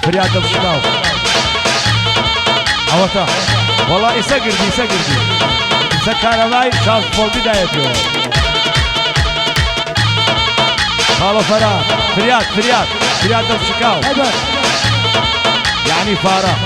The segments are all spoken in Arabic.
فرياد الشلاو عوتا والله يسقردي سكر معي شاف فوق بدايته خالو فراد فرياد الشكاو يعني فارة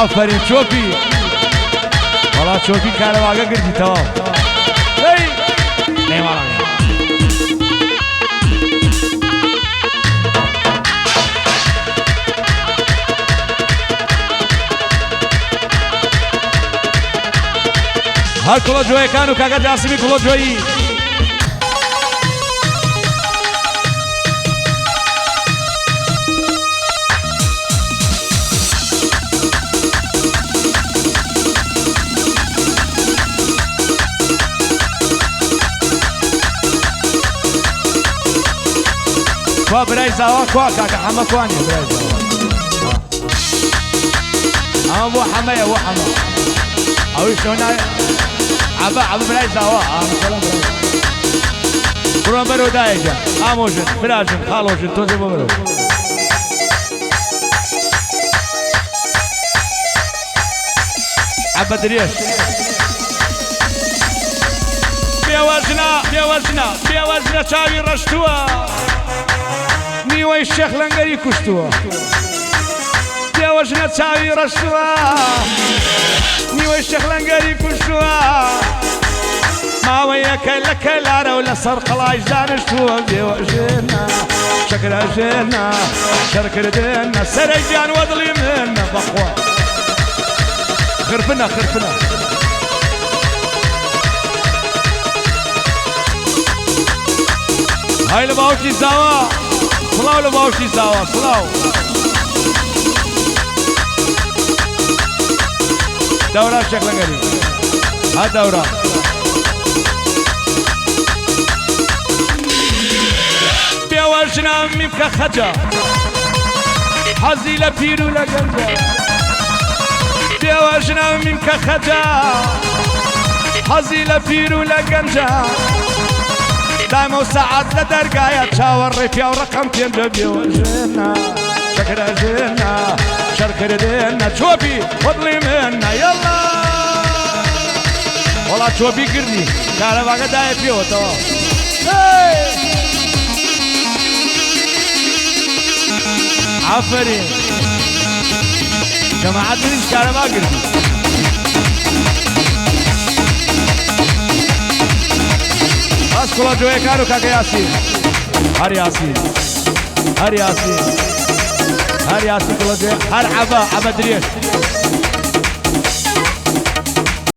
آفرین چوپی والله چوپی کار واقع کردی تمام هی نیمارم هر کلا جوی کانو کاغا جاسمی کلا جوی كوا براي زاوا كوا كاكا حما كواني براي زاوا ابو حما يا ابو حما او شلون عبا براي زاوا مثلا براي برو برو دايجا موجود فلاجن خالوجن توزي برو عبا دريش بيوازنا تاوي رشتوا نیوی الشيخ لنگری کشتوا دیوژنا تاوی رشتوا نیوی الشيخ لنگری کشتوا ما وياك لك لا ولا سرق لاج دانشتوا دیوژنا شكرا جنا شركر دنا سريجان وضلي منا بقوا خرفنا هاي لباوشي زاوا سلاو لباوشي زاوا سلاو دورة شكل غريب ها دورة بيوجنا ميبكا خجا حزي لبيرو لقنجا بيوجنا ميبكا خجا حزي لبيرو لقنجا دايما وساعات لدرقايا تشاور ريفيا ورقم تندبي وجنا شكرا جنا شركر دينا شوبي فضلي منا يلا والله شوبي قرني قال باقا دايب بيوتو عفرين جماعة دريش قال باقا قرني كلا جوي كانوا كاكا ياسين هر ياسين كلا جوي هر عبا دريش